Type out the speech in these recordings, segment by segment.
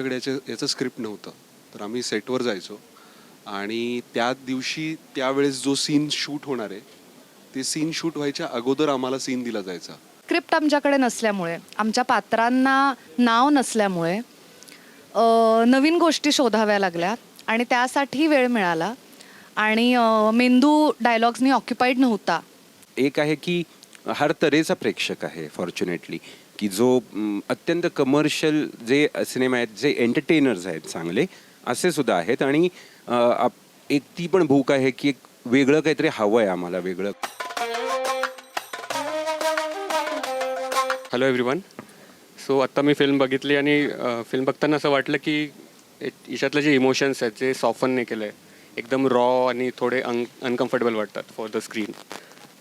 आमच्याकडे याचं स्क्रिप्ट नव्हतं, तर आम्ही सेटवर जायचो आणि त्या दिवशी त्यावेळेस जो सीन शूट होणार आहे ते सीन शूट व्हायच्या अगोदर आम्हाला सीन दिला जायचा. स्क्रिप्ट आमच्याकडे नसल्यामुळे, आमच्या पात्रांना नाव नसल्यामुळे नवीन गोष्टी शोधाव्या लागल्या आणि त्यासाठी वेळ मिळाला आणि मेंदू डायलॉग्सनी ऑक्युपाईड नव्हता. एक आहे की हर तऱ्हेचा प्रेक्षक आहे फॉर्च्युनेटली, की जो अत्यंत कमर्शियल जे सिनेमा आहेत, जे एंटरटेनर्स आहेत चांगले असे सुद्धा आहेत. आणि एक ती पण भूक आहे की एक वेगळं काहीतरी हवं आहे आम्हाला, वेगळं. Hello everyone. सो आत्ता मी फिल्म बघितली आणि फिल्म बघताना असं वाटलं की याच्यातले जे इमोशन्स आहेत जे सॉफन नाही केलं आहे, एकदम रॉ आणि थोडे अनकम्फर्टेबल वाटतात फॉर द स्क्रीन.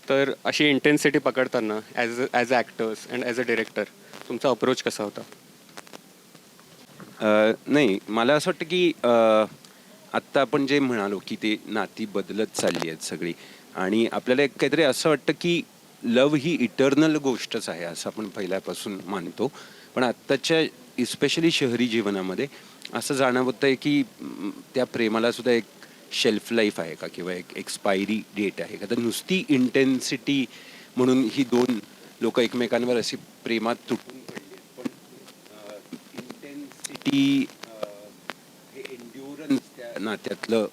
तर अशी इंटेन्सिटी पकडताना as a actors and as a director तुमचा अप्रोच कसा होता? नाही, मला असं वाटतं की आत्ता आपण जे म्हणालो की ते नाती बदलत चालली आहेत सगळी, आणि आपल्याला एक काहीतरी असं वाटतं की लव ही इटर्नल गोष्टच आहे असं आपण पहिल्यापासून मानतो. पण आत्ताच्या इस्पेशली शहरी जीवनामध्ये असं जाणवतं आहे की त्या प्रेमाला सुद्धा एक शेल्फ लाईफ आहे का, किंवा एक एक्सपायरी डेट आहे का. तर नुसती इंटेन्सिटी म्हणून ही दोन लोक एकमेकांवर अशी प्रेमात तुटून पडली, पण इंटेन्सिटी हे एन्ड्युरन्स त्या नात्यातलं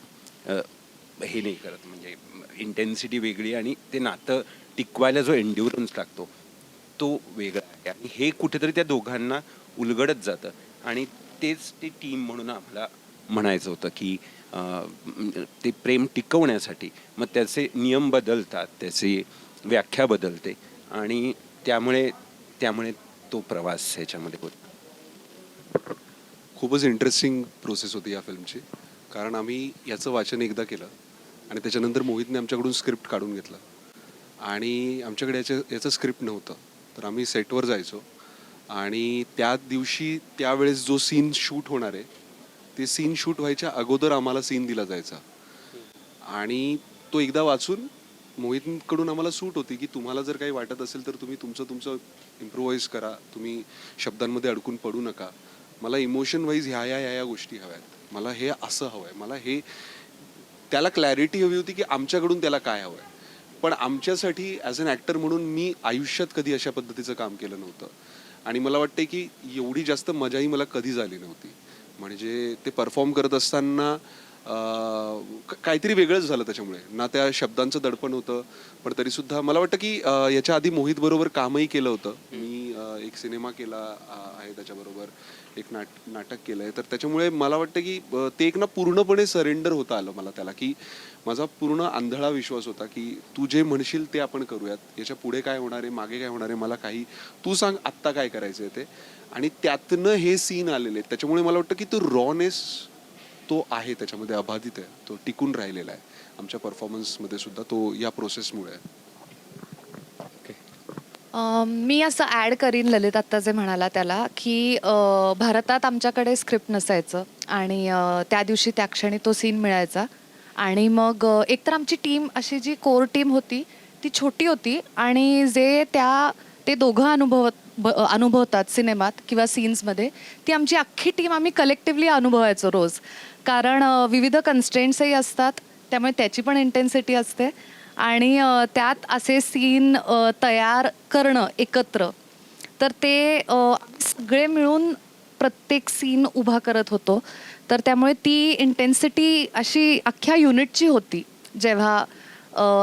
हे नाही करत. म्हणजे इंटेन्सिटी वेगळी आणि ते नातं टिकवायला जो एन्ड्युरन्स लागतो तो वेगळा आहे. आणि हे कुठेतरी त्या दोघांना उलगडत जातं, आणि तेच ते टीम म्हणून आम्हाला म्हणायचं होतं की ते प्रेम टिकवण्यासाठी मग त्याचे नियम बदलतात, त्याची व्याख्या बदलते, आणि त्यामुळे तो प्रवास ह्याच्यामध्ये होतो. खूपच इंटरेस्टिंग प्रोसेस होती या फिल्मची, कारण आम्ही याचं वाचन एकदा केलं आणि त्याच्यानंतर मोहितने आमच्याकडून स्क्रिप्ट काढून घेतलं आणि आमच्याकडे याचं स्क्रिप्ट नव्हतं, तर आम्ही सेटवर जायचो आणि त्या दिवशी त्यावेळेस जो सीन शूट होणार आहे ते सीन शूट व्हायच्या अगोदर आम्हाला सीन दिला जायचा आणि तो एकदा वाचून मोहितकडून आम्हाला सूट होती की तुम्हाला जर काही वाटत असेल तर तुम्ही तुमचं इम्प्रोवाइज करा, तुम्ही शब्दांमध्ये अडकून पडू नका, मला इमोशन वाईज ह्या गोष्टी हव्यात, मला हे असं हवं आहे, मला हे, त्याला क्लॅरिटी हवी होती की आमच्याकडून त्याला काय हवं आहे. पण आमच्यासाठी ॲज अन ॲक्टर म्हणून मी आयुष्यात कधी अशा पद्धतीचं काम केलं नव्हतं आणि मला वाटतं की एवढी जास्त मजाही मला कधीच आली नव्हती. म्हणजे ते परफॉर्म करत असताना काहीतरी वेगळंच झालं त्याच्यामुळे, ना त्या शब्दांचं दडपण होतं, पण तरीसुद्धा मला वाटतं की याच्या आधी मोहित बरोबर कामही केलं होतं मी. एक सिनेमा केला आहे त्याच्याबरोबर, एक नाटक केलं आहे, तर त्याच्यामुळे मला वाटतं की ते एक ना पूर्णपणे सरेंडर होता आलं मला त्याला, की माझा पूर्ण आंधळा विश्वास होता की तू जे म्हणशील ते आपण करूयात, याच्या पुढे काय होणार आहे, मागे काय होणार आहे, मला काही तू सांग आत्ता काय करायचं आहे ते. आणि त्यातनं हे सीन आलेले आहेत, त्याच्यामुळे मला वाटतं की तो रॉनेस तो आहे त्याच्यामध्ये, अबाधित आहे, तो टिकून राहिलेला आहे आमच्या परफॉर्मन्समध्ये सुद्धा, तो या प्रोसेसमुळे आहे. मी असं ॲड करीन ललित आत्ता जे म्हणाला त्याला, की भारतात आमच्याकडे स्क्रिप्ट नसायचं आणि त्या दिवशी त्या क्षणी तो सीन मिळायचा. आणि मग एकतर आमची टीम, अशी जी कोर टीम होती ती छोटी होती आणि जे ते दोघं अनुभवतात सिनेमात किंवा सीन्समध्ये, ती आमची अख्खी टीम आम्ही कलेक्टिव्हली अनुभवायचो रोज. कारण विविध कन्स्ट्रेंट्सही असतात, त्यामुळे त्याची पण इंटेन्सिटी असते आणि त्यात असे सीन तयार करणं एकत्र, तर ते सगळे मिळून प्रत्येक सीन उभा करत होतो. तर त्यामुळे ती इंटेन्सिटी अशी अख्ख्या युनिटची होती जेव्हा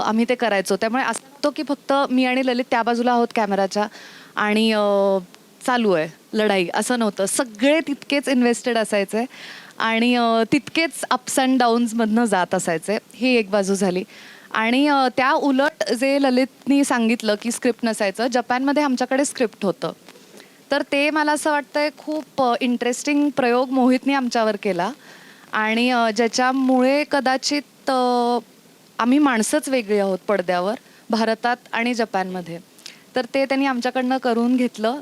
आम्ही ते करायचो. त्यामुळे असं होतं की फक्त मी आणि ललित त्या बाजूला आहोत कॅमेराच्या आणि चालू आहे लढाई, असं नव्हतं. सगळे तितकेच इन्व्हेस्टेड असायचे आणि तितकेच अप्स अँड डाऊन्समधनं जात असायचे. ही एक बाजू झाली. आणि त्या उलट जे ललितनी सांगितलं की स्क्रिप्ट नसायचं, जपानमध्ये आमच्याकडे स्क्रिप्ट होतं. तर ते मला असं वाटतंय खूप इंटरेस्टिंग प्रयोग मोहितनी आमच्यावर केला आणि ज्याच्यामुळे कदाचित आम्ही माणसंच वेगळी आहोत पडद्यावर, भारतात आणि जपानमध्ये. तर ते त्यांनी आमच्याकडनं करून घेतलं,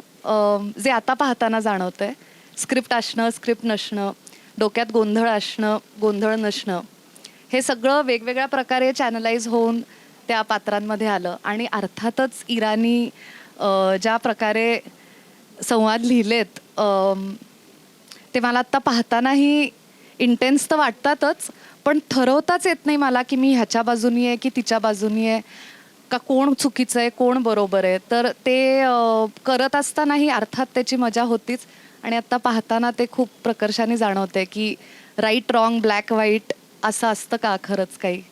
जे आता पाहताना जाणवतंय. स्क्रिप्ट असणं, स्क्रिप्ट नसणं, डोक्यात गोंधळ असणं, गोंधळ नसणं, हे सगळं वेगवेगळ्या प्रकारे चॅनलाइज होऊन त्या पात्रांमध्ये आलं. आणि अर्थातच इराणी ज्या प्रकारे संवाद लिहिलेत, ते मला आत्ता पाहतानाही इंटेन्स तर वाटतातच, पण ठरवताच येत नाही मला की मी ह्याच्या बाजूनी आहे की तिच्या बाजूनी आहे, का कोण चुकीचं आहे कोण बरोबर आहे. तर ते करत असतानाही अर्थात त्याची मजा होतीच, आणि आत्ता पाहताना ते खूप प्रकर्षाने जाणवते की राईट रॉंग ब्लॅक व्हाईट असं असतं का खरंच काही.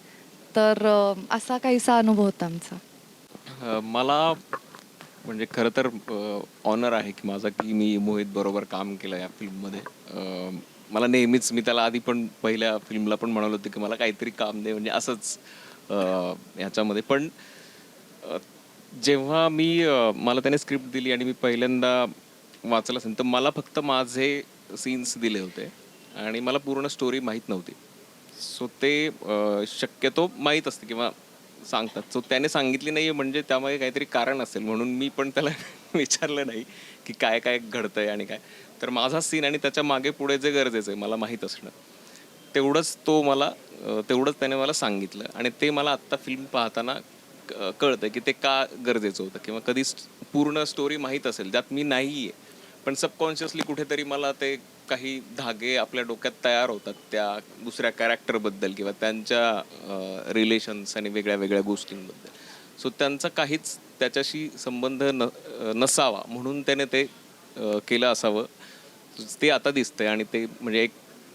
तर असा काहीसा अनुभव होता आमचा. मला म्हणजे खरं तर ऑनर आहे की माझा की मी मोहित बरोबर काम केलं या फिल्ममध्ये. मला नेहमीच, मी त्याला आधी पण पहिल्या फिल्मला पण म्हणालो होतं की मला काहीतरी काम दे, म्हणजे असंच ह्याच्यामध्ये. पण जेव्हा मला त्याने स्क्रिप्ट दिली आणि मी पहिल्यांदा वाचलं असेल, तर मला फक्त माझे सीन्स दिले होते आणि मला पूर्ण स्टोरी माहीत नव्हती. सो ते शक्यतो माहीत असते किंवा सांगतात. सो त्याने सांगितली नाही म्हणजे त्यामागे काहीतरी कारण असेल, म्हणून मी पण त्याला विचारलं नाही की काय काय घडतंय आणि काय. तर माझा सीन आणि त्याच्या मागे पुढे जे गरजेचं आहे मला माहीत असणं, तेवढंच त्याने मला सांगितलं. आणि ते मला आत्ता फिल्म पाहताना कळतं की ते का गरजेचं होतं. किंवा कधी पूर्ण स्टोरी माहीत असेल, त्यात मी नाही आहे, पण सबकॉन्शियसली कुठेतरी मला ते काही धागे आपल्या डोक्यात तयार होतात त्या दुसऱ्या कॅरेक्टरबद्दल किंवा त्यांच्या रिलेशन्स आणि वेगळ्या वेगळ्या गोष्टींबद्दल. सो त्यांचा काहीच त्याच्याशी संबंध नसावा म्हणून त्याने ते केलं असावं, ते आता दिसतंय. आणि ते म्हणजे एक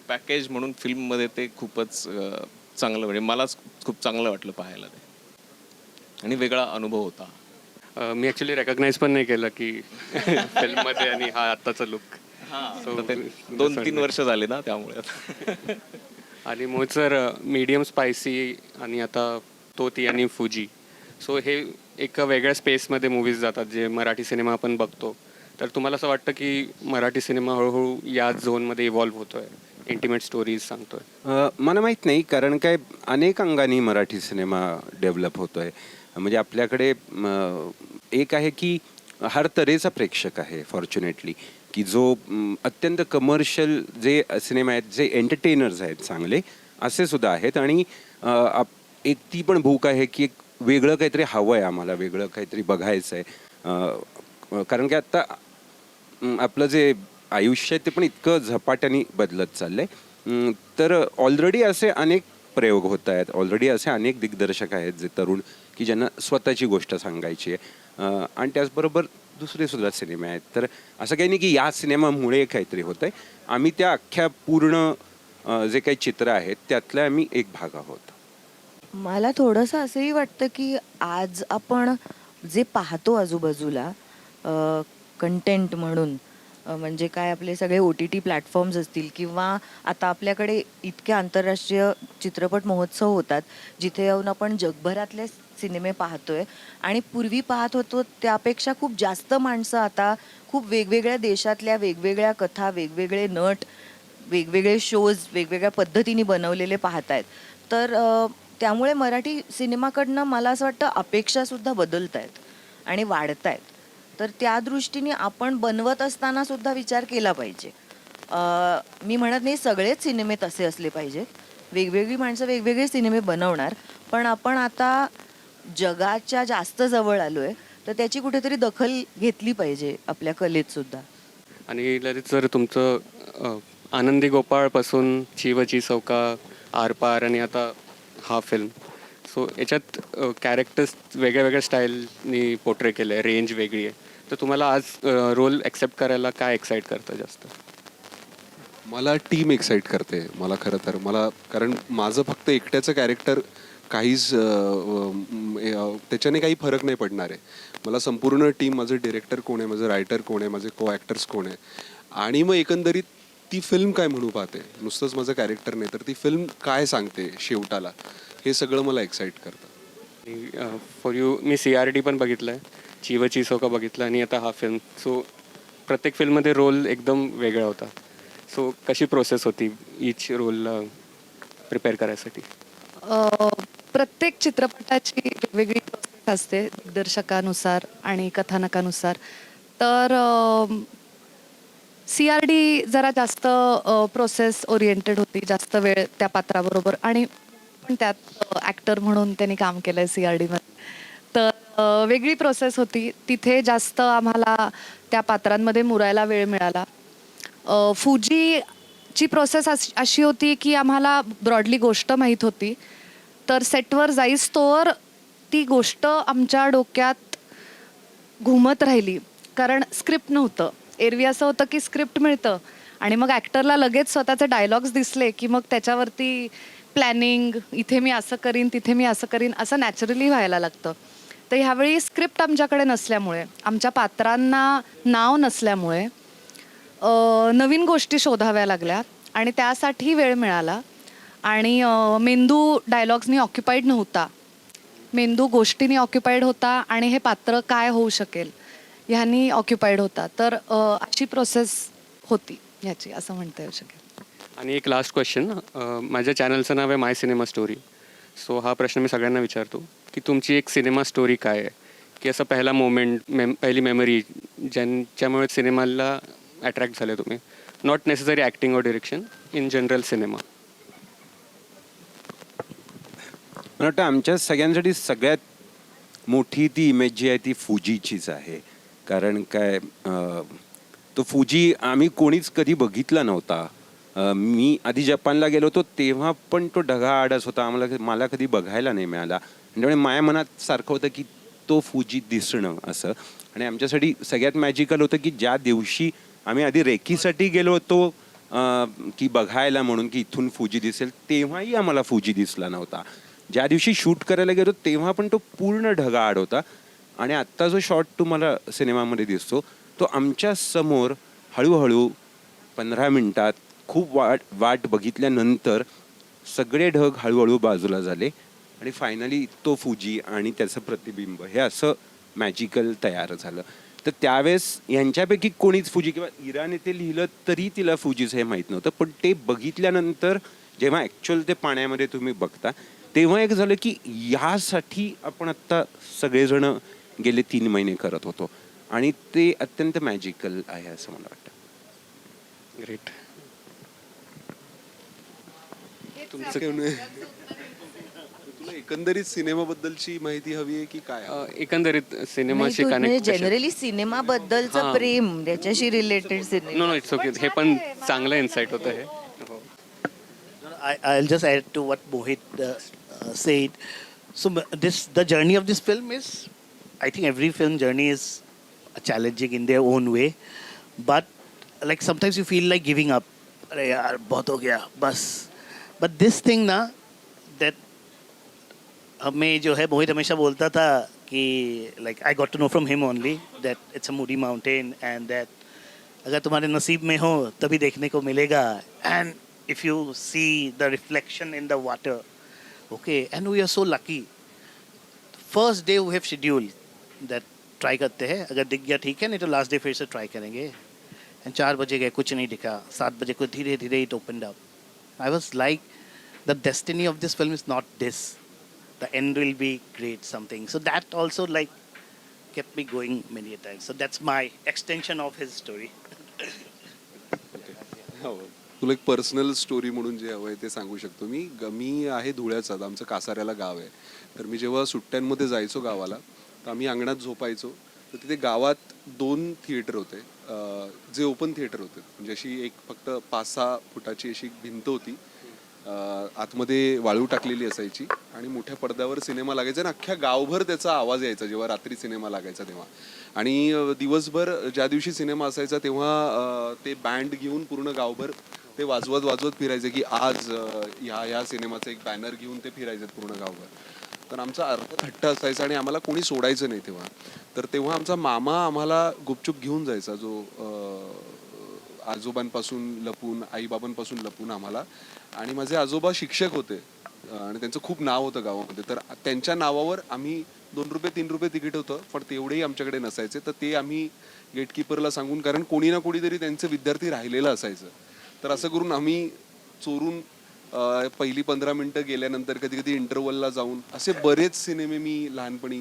पॅकेज म्हणून फिल्ममध्ये ते खूपच चांगलं, म्हणजे मलाच खूप चांगलं वाटलं पाहायला ते, आणि वेगळा अनुभव होता. मी ॲक्च्युली रेकग्नाईज पण नाही केलं की फिल्ममध्ये आणि हा आत्ताचा लुक. तर ते 2-3 वर्ष झाले ना त्यामुळे. आणि मोहित सर मीडियम स्पायसी आणि आता तोती आणि फुजी, सो हे एक वेगळ्या स्पेसमध्ये मूवीज जातात जे मराठी सिनेमा आपण बघतो. तर तुम्हाला असं वाटतं की मराठी सिनेमा हळूहळू या झोनमध्ये इव्हॉल्व्ह होतोय, इंटिमेट स्टोरीज सांगतोय? मला माहीत नाही, कारण काय अनेक अंगाने मराठी सिनेमा डेव्हलप होतोय. म्हणजे आपल्याकडे एक आहे की हर तऱ्हेचा प्रेक्षक आहे फॉर्च्युनेटली, की जो अत्यंत कमर्शियल जे सिनेमा आहेत, जे एंटरटेनर्स आहेत चांगले, असे सुद्धा आहेत. आणि एक ती पण भूक आहे की एक वेगळं काहीतरी हवं आहे आम्हाला, वेगळं काहीतरी बघायचं आहे. कारण की आत्ता आपलं जे आयुष्य आहे ते पण इतकं झपाट्याने बदलत चाललंय. तर ऑलरेडी असे अनेक प्रयोग होत आहेत, ऑलरेडी असे अनेक दिग्दर्शक आहेत जे तरुण की ज्यांना स्वतःची गोष्ट सांगायची आहे. आणि त्याचबरोबर दुसरे सुद्धा सिनेमे आहेत. तर असं काही नाही की या सिनेमामुळे काहीतरी होतंय. आम्ही त्या अख्ख्या पूर्ण जे काही चित्र आहेत त्यातला आम्ही एक भाग आहोत. मला थोडंसं असंही वाटतं की आज आपण जे पाहतो आजूबाजूला कंटेंट म्हणून, म्हणजे काय आपले सगळे OTT प्लॅटफॉर्म्स असतील किंवा आता आपल्याकडे इतके आंतरराष्ट्रीय चित्रपट महोत्सव होतात जिथे येऊन आपण जगभरातले सिनेमे पाहतोय. आणि पूर्वी पाहत होतो त्यापेक्षा खूप जास्त माणसं आता खूप वेगवेगळ्या देशातल्या वेगवेगळ्या कथा, वेगवेगळे नट, वेगवेगळे शोज वेगवेगळ्या पद्धतीने बनवलेले पाहत आहेत. तर त्यामुळे मराठी सिनेमाकडनं मला असं वाटतं अपेक्षासुद्धा बदलत आहेत आणि वाढत आहेत. तर त्या दृष्टीने आपण बनवत असताना सुद्धा विचार केला पाहिजे. मी म्हणत नाही सगळेच सिनेमे तसे असले पाहिजेत, वेगवेगळी माणसं वेगवेगळे सिनेमे बनवणार, पण आपण आता जगाच्या जास्त जवळ आलोय तर त्याची कुठेतरी दखल घेतली पाहिजे आपल्या कलेत सुद्धा. आणि ललित सर तुमचं आनंदी गोपाळपासून चिवची चौका, आरपार आणि आता हा फिल्म, सो याच्यात कॅरेक्टर्स वेगळ्या वेगळ्या स्टाईलनी पोर्ट्रे केलं आहे, रेंज वेगळी आहे. तर तुम्हाला आज रोल ॲक्सेप्ट करायला काय एक्साईट करतं जास्त? मला टीम एक्साईट करते. मला खरं तर कारण माझं फक्त एकट्याचं कॅरेक्टर काहीच त्याच्याने काही फरक नाही पडणार आहे. मला संपूर्ण टीम, माझं डिरेक्टर कोण आहे, माझं रायटर कोण आहे, माझे को ॲक्टर्स कोण आहे, आणि मग एकंदरीत ती फिल्म काय म्हणू पाहते, नुसतंच माझं कॅरेक्टर नाही तर ती फिल्म काय सांगते शेवटाला, हे सगळं मला एक्साईट करतं. फॉर यू मी CRD पण बघितलं आहे, चिवची चौका बघितलं आणि आता हा फिल्म. सो प्रत्येक फिल्ममध्ये रोल एकदम वेगळा होता. सो कशी प्रोसेस होती ईच रोलला प्रिपेअर करायसाठी? प्रत्येक चित्रपटाची वेगवेगळी प्रोसेस असते दिग्दर्शकानुसार आणि कथानकानुसार. तर CRD जरा जास्त प्रोसेस ओरिएंटेड होती, जास्त वेळ त्या पात्राबरोबर, आणि पण त्यात ॲक्टर म्हणून त्यांनी काम केलं आहे CRD मध्ये. तर वेगळी प्रोसेस होती, तिथे जास्त आम्हाला त्या पात्रांमध्ये मुरायला वेळ मिळाला. फुजीची प्रोसेस अशी होती की आम्हाला ब्रॉडली गोष्ट माहीत होती, तर सेटवर जाईस्तोवर ती गोष्ट आमच्या डोक्यात घुमत राहिली, कारण स्क्रिप्ट नव्हतं. एरवी असं होतं की स्क्रिप्ट मिळतं आणि मग ॲक्टरला लगेच स्वतःचे डायलॉग्स दिसले की मग त्याच्यावरती प्लॅनिंग, इथे मी असं करीन, तिथे मी असं करीन, असं नॅचरली व्हायला लागतं. तर ह्यावेळी स्क्रिप्ट आमच्याकडे नसल्यामुळे, आमच्या पात्रांना नाव नसल्यामुळे नवीन गोष्टी शोधाव्या लागल्या आणि त्यासाठी वेळ मिळाला. आणि मेंदू डायलॉग्सनी ऑक्युपाईड नव्हता, मेंदू गोष्टींनी ऑक्युपाईड होता आणि हे पात्र काय होऊ शकेल ह्यांनी ऑक्युपाईड होता. तर अशी प्रोसेस होती ह्याची, असं म्हणता येऊ शकेल. आणि एक लास्ट क्वेश्चन, माझ्या चॅनलचं नाव आहे माय सिनेमा स्टोरी. सो हा प्रश्न मी सगळ्यांना विचारतो की तुमची एक सिनेमा स्टोरी काय आहे, की असा पहिला मोमेंट, पहिली मेमरी ज्यांच्यामुळे सिनेमाला अट्रॅक्ट झाले तुम्ही, not necessary acting or direction, in general cinema. मला वाटतं आमच्या सगळ्यांसाठी सगळ्यात मोठी ती इमेज जी आहे ती फुजीचीच आहे. कारण काय, तो फुजी आम्ही कोणीच कधी बघितला नव्हता. मी आधी जपानला गेलो होतो तेव्हा पण तो ढगाआडच होता, मला कधी बघायला नाही मिळाला. त्यामुळे माझ्या मनात सारखं होतं की तो फुजी दिसणं असं. आणि आमच्यासाठी सगळ्यात मॅजिकल होतं की ज्या दिवशी आम्ही आधी रेकीसाठी गेलो होतो की बघायला म्हणून की इथून फुजी दिसेल, तेव्हाही आम्हाला फुजी दिसला नव्हता. ज्या दिवशी शूट करायला गेलो तेव्हा पण तो पूर्ण ढगाआड होता. आणि आत्ता जो शॉट तुम्हाला सिनेमामध्ये दिसतो तो आमच्या समोर हळूहळू 15 मिनिटात खूप वाट बघितल्यानंतर सगळे ढग हळूहळू बाजूला झाले आणि फायनली तो फुजी आणि त्याचं प्रतिबिंब हे असं मॅजिकल तयार झालं. तर त्यावेळेस यांच्यापैकी कोणीच फुजी, किंवा इराने ते लिहिलं तरी तिला फुजीचं हे माहीत नव्हतं, पण ते बघितल्यानंतर जेव्हा ॲक्च्युअल ते पाण्यामध्ये तुम्ही बघता तेव्हा एक झालं की यासाठी आपण आत्ता सगळेजण गेले 3 महिने करत होतो. आणि ते अत्यंत मॅजिकल आहे असं मला वाटतं. ग्रेट. तुला एकंदरीत सिनेमाबद्दलची माहिती हवी आहे की काय? एकंदरीत सिनेमाशी म्हणजे कनेक्ट. जनरली सिनेमाबद्दलचं प्रेम त्याच्याशी related cinema. No it's okay, हे पण चांगलं इन्साइट होतं हे. I'll just add to what Mohit said. So the journey of this film is, I think every film journey is challenging in their own way, but like sometimes you feel like giving up. अरे यार बहुत हो गया बस. But this thing ना, that हमें जो है मोहित हमेशा बोलता था कि like I got to know from him only that it's a moody mountain and that अगर तुम्हारे नसीब में हो तभी देखने को मिलेगा. And if you see the reflection in the water, okay, and we are so lucky. First day we have scheduled that try करते हैं, अगर दिख गया ठीक है, नहीं तो लास्ट डे फिर से ट्राई करेंगे. एंड 4 बजे गए, कुछ नहीं दिखा. 7 बजे को धीरे धीरे it opened up. I was like the destiny of this film is not this, the end will be great something. So that also like kept me going many a times. So that's my extension of his story. तुला एक personal story म्हणून जे हवं आहे ते सांगू शकतो मी. मी आहे धुळ्याचा, आमचं कासाऱ्याला गाव आहे. तर मी जेव्हा सुट्ट्यांमध्ये जायचो गावाला तर आम्ही अंगणात झोपायचो. तर तिथे गावात 2 थिएटर होते जे ओपन थिएटर होते. म्हणजे अशी एक फक्त 5-6 फुटाची अशी भिंत होती, आतमध्ये वाळू टाकलेली असायची आणि मोठ्या पडद्यावर सिनेमा लागायचा आणि अख्ख्या गावभर त्याचा आवाज यायचा जेव्हा रात्री सिनेमा लागायचा तेव्हा. आणि दिवसभर ज्या दिवशी सिनेमा असायचा तेव्हा ते बँड घेऊन पूर्ण गावभर ते वाजवत फिरायचे की आज ह्या सिनेमाचं एक बॅनर घेऊन ते फिरायचे पूर्ण गावभर. तर आमचा अर्ध थट्ट असायचा आणि आम्हाला कोणी सोडायचं नाही तेव्हा. तर तेव्हा आमचा मामा आम्हाला गुपचूप घेऊन जायचा, जो आजोबांपासून लपून, आईबाबांपासून लपून आम्हाला. आणि माझे आजोबा शिक्षक होते आणि त्यांचं खूप नाव होतं गावामध्ये. तर त्यांच्या नावावर आम्ही 2 रुपये 3 रुपये तिकीट होतं, पण तेवढेही आमच्याकडे नसायचे. तर ते आम्ही गेटकीपरला सांगून, कारण कोणी ना कोणीतरी त्यांचे विद्यार्थी राहिलेलं असायचं, तर असं करून आम्ही चोरून पहिली 15 मिनिटं गेल्यानंतर कधी कधी इंटरवलला जाऊन असे बरेच सिनेमे मी लहानपणी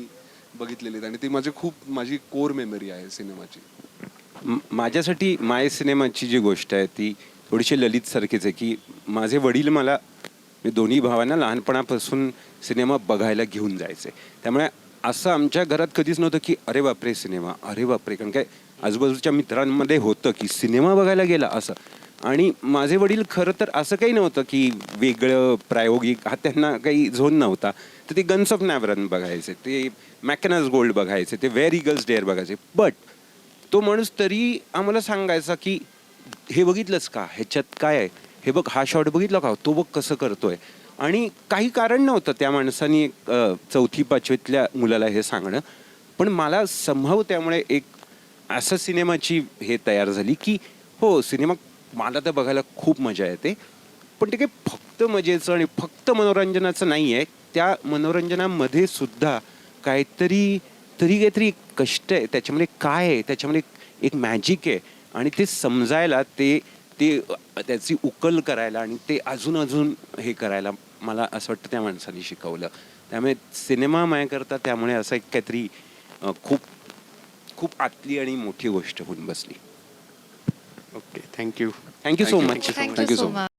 बघितलेले आहेत. आणि ती माझी कोर मेमरी आहे सिनेमाची. माझ्यासाठी माय सिनेमाची जी गोष्ट आहे ती थोडीशी ललित सारखीच आहे की माझे वडील मला, मी दोन्ही भावांना लहानपणापासून सिनेमा बघायला घेऊन जायचे. त्यामुळे असं आमच्या घरात कधीच नव्हतं की अरे बापरे सिनेमा, अरे बापरे. कारण काय आजूबाजूच्या मित्रांमध्ये होतं की सिनेमा बघायला गेला असं. आणि माझे वडील खरं तर असं काही नव्हतं की वेगळं प्रायोगिक हा त्यांना काही झोन नव्हता. तर ते गन्स ऑफ नॅव्हरन बघायचे, ते मॅकॅनस गोल्ड बघायचे, ते वेअर ईगल्स डेअर बघायचे. बट तो माणूस तरी आम्हाला सांगायचा की हे बघितलंच का, ह्याच्यात काय आहे, हे बघ हा शॉट बघितला का, तो बघ कसं करतोय. आणि काही कारण नव्हतं त्या माणसानी एक 4वी-5वीतल्या मुलाला हे सांगणं. पण मला संभव त्यामुळे एक असं सिनेमाची हे तयार झाली की हो, सिनेमा मला तर बघायला खूप मजा येते. पण ते काही फक्त मजेचं आणि फक्त मनोरंजनाचं नाही आहे. त्या मनोरंजनामध्ये सुद्धा काहीतरी कष्ट आहे, त्याच्यामध्ये काय आहे, त्याच्यामध्ये एक मॅजिक आहे. आणि ते समजायला ते ते त्याची उकल करायला आणि ते अजून हे करायला मला असं वाटतं त्या माणसाने शिकवलं. त्यामुळे सिनेमा माझ्याकरता त्यामुळे असं एक काहीतरी खूप खूप आतली आणि मोठी गोष्ट होऊन बसली. Okay, thank you. Thank you so much. Thank you so much.